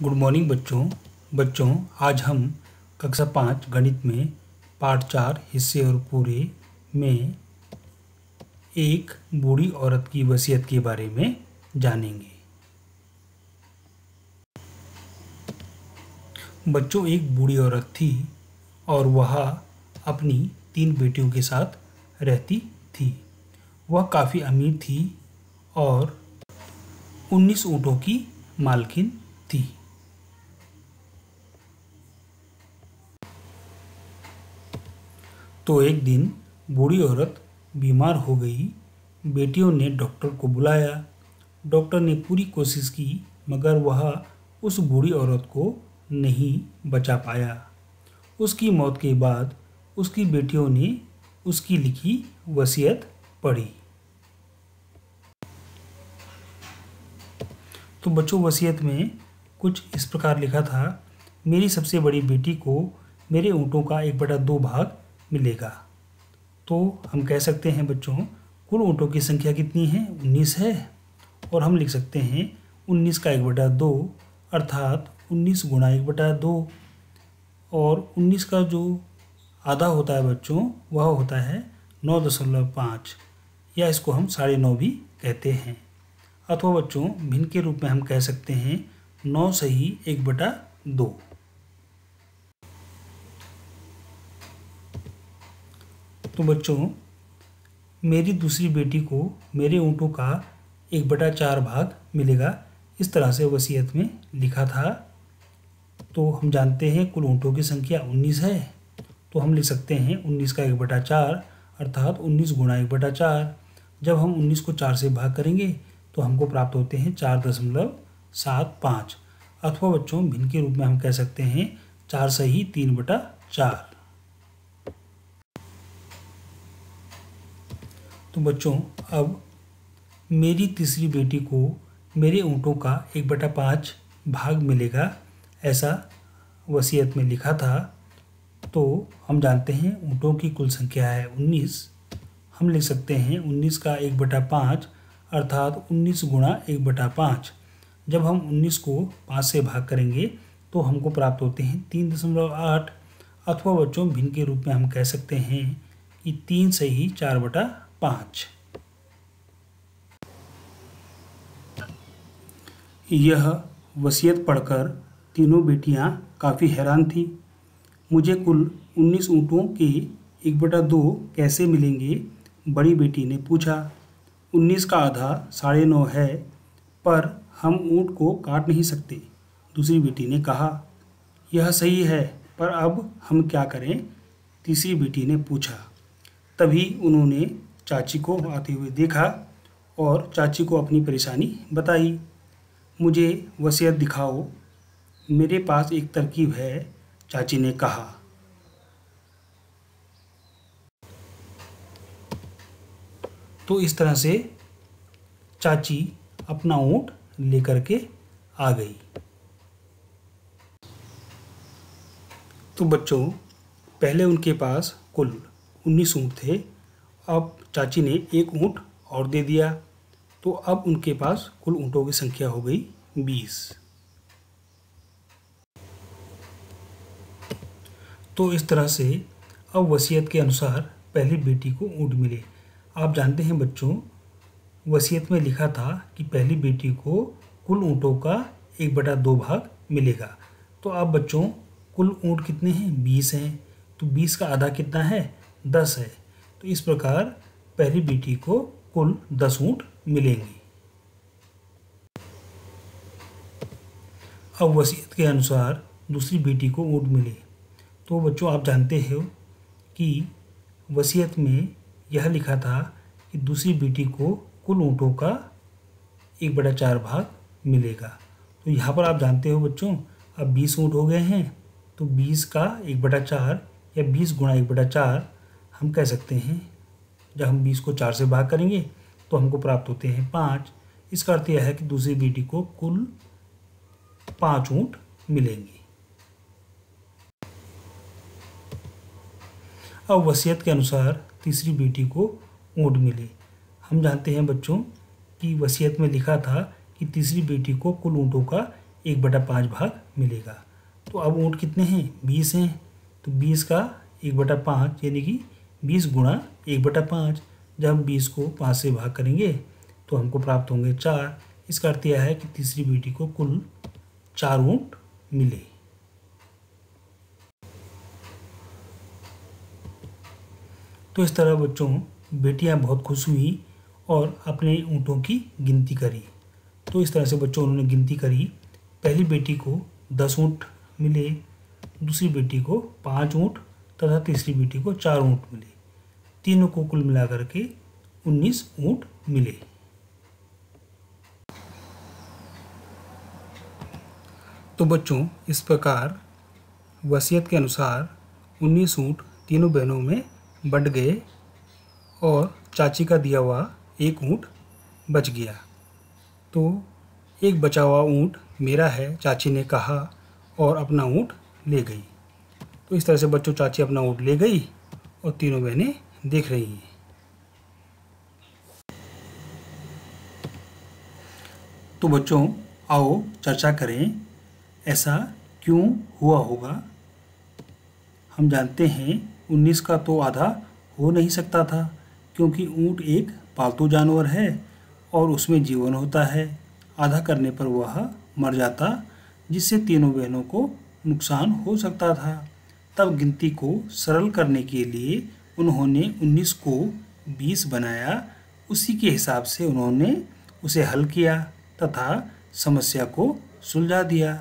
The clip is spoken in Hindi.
गुड मॉर्निंग बच्चों आज हम कक्षा 5 गणित में पाठ 4 हिस्से और पूरे में एक बूढ़ी औरत की वसीयत के बारे में जानेंगे। बच्चों, एक बूढ़ी औरत थी और वह अपनी 3 बेटियों के साथ रहती थी। वह काफ़ी अमीर थी और 19 ऊँटों की मालकिन थी। तो एक दिन बूढ़ी औरत बीमार हो गई। बेटियों ने डॉक्टर को बुलाया। डॉक्टर ने पूरी कोशिश की मगर वह उस बूढ़ी औरत को नहीं बचा पाया। उसकी मौत के बाद उसकी बेटियों ने उसकी लिखी वसीयत पढ़ी। तो बच्चों, वसीयत में कुछ इस प्रकार लिखा था, मेरी सबसे बड़ी बेटी को मेरे ऊँटों का 1/2 भाग मिलेगा। तो हम कह सकते हैं बच्चों, कुल ऊँटों की संख्या कितनी है? 19 है। और हम लिख सकते हैं 19 का 1/2 अर्थात 19 गुणा 1/2। और 19 का जो आधा होता है बच्चों, वह होता है 9.5, या इसको हम 9.5 भी कहते हैं। अथवा बच्चों, भिन्न के रूप में हम कह सकते हैं 9 सही 1/2। तो बच्चों, मेरी दूसरी बेटी को मेरे ऊँटों का 1/4 भाग मिलेगा, इस तरह से वसीयत में लिखा था। तो हम जानते हैं कुल ऊँटों की संख्या 19 है। तो हम लिख सकते हैं 19 का 1/4 अर्थात 19 गुणा 1/4। जब हम 19 को 4 से भाग करेंगे तो हमको प्राप्त होते हैं 4.75। अथवा बच्चों, भिन्न के रूप में हम कह सकते हैं 4 सही 3/4। तो बच्चों, अब मेरी तीसरी बेटी को मेरे ऊँटों का 1/5 भाग मिलेगा, ऐसा वसीयत में लिखा था। तो हम जानते हैं ऊँटों की कुल संख्या है 19। हम लिख सकते हैं 19 का 1/5 अर्थात 19 गुणा 1/5। जब हम 19 को 5 से भाग करेंगे तो हमको प्राप्त होते हैं 3.8। अथवा बच्चों, भिन्न के रूप में हम कह सकते हैं कि 3 सही 4/5। यह वसीयत पढ़कर तीनों बेटियां काफ़ी हैरान थीं। मुझे कुल 19 ऊँटों के 1/2 कैसे मिलेंगे? बड़ी बेटी ने पूछा। 19 का आधा 9.5 है, पर हम ऊँट को काट नहीं सकते, दूसरी बेटी ने कहा। यह सही है, पर अब हम क्या करें? तीसरी बेटी ने पूछा। तभी उन्होंने चाची को आते हुए देखा और चाची को अपनी परेशानी बताई। मुझे वसीयत दिखाओ, मेरे पास एक तरकीब है, चाची ने कहा। तो इस तरह से चाची अपना ऊँट लेकर के आ गई। तो बच्चों, पहले उनके पास कुल 19 ऊँट थे। अब चाची ने एक ऊँट और दे दिया, तो अब उनके पास कुल ऊँटों की संख्या हो गई 20। तो इस तरह से अब वसीयत के अनुसार पहली बेटी को ऊँट मिले। आप जानते हैं बच्चों, वसीयत में लिखा था कि पहली बेटी को कुल ऊँटों का 1/2 भाग मिलेगा। तो अब बच्चों, कुल ऊँट कितने हैं? 20 हैं। तो 20 का आधा कितना है? 10 है। तो इस प्रकार पहली बेटी को कुल 10 ऊँट मिलेंगे। अब वसीयत के अनुसार दूसरी बेटी को ऊँट मिले। तो बच्चों, आप जानते हो कि वसीयत में यह लिखा था कि दूसरी बेटी को कुल ऊँटों का 1/4 भाग मिलेगा। तो यहाँ पर आप जानते हो बच्चों, अब 20 ऊँट हो गए हैं। तो 20 का 1/4 या 20 गुणा 1/4 हम कह सकते हैं। जब हम 20 को 4 से भाग करेंगे तो हमको प्राप्त होते हैं 5। इसका अर्थ यह है कि दूसरी बेटी को कुल 5 ऊँट मिलेंगे। अब वसीयत के अनुसार तीसरी बेटी को ऊँट मिले। हम जानते हैं बच्चों कि वसीयत में लिखा था कि तीसरी बेटी को कुल ऊँटों का 1/5 भाग मिलेगा। तो अब ऊँट कितने हैं? 20 हैं। तो 20 का 1/5 यानी कि 20 गुणा 1/5। जब हम 20 को 5 से भाग करेंगे तो हमको प्राप्त होंगे 4। इसका अर्थ यह है कि तीसरी बेटी को कुल 4 ऊँट मिले। तो इस तरह बच्चों बेटियां बहुत खुश हुई और अपने ऊँटों की गिनती करी। तो इस तरह से बच्चों उन्होंने गिनती करी। पहली बेटी को 10 ऊँट मिले, दूसरी बेटी को 5 ऊँट तथा तीसरी बेटी को 4 ऊँट मिले। तीनों को कुल मिलाकर के 19 ऊँट मिले। तो बच्चों इस प्रकार वसीयत के अनुसार 19 ऊँट तीनों बहनों में बंट गए और चाची का दिया हुआ 1 ऊँट बच गया। तो एक बचा हुआ ऊँट मेरा है, चाची ने कहा और अपना ऊँट ले गई। तो इस तरह से बच्चों चाची अपना ऊँट ले गई और तीनों बहनें देख रही हैं। तो बच्चों आओ चर्चा करें, ऐसा क्यों हुआ होगा। हम जानते हैं 19 का तो आधा हो नहीं सकता था, क्योंकि ऊँट एक पालतू जानवर है और उसमें जीवन होता है। आधा करने पर वह मर जाता, जिससे तीनों बहनों को नुकसान हो सकता था। तब गिनती को सरल करने के लिए उन्होंने 19 को 20 बनाया। उसी के हिसाब से उन्होंने उसे हल किया तथा समस्या को सुलझा दिया।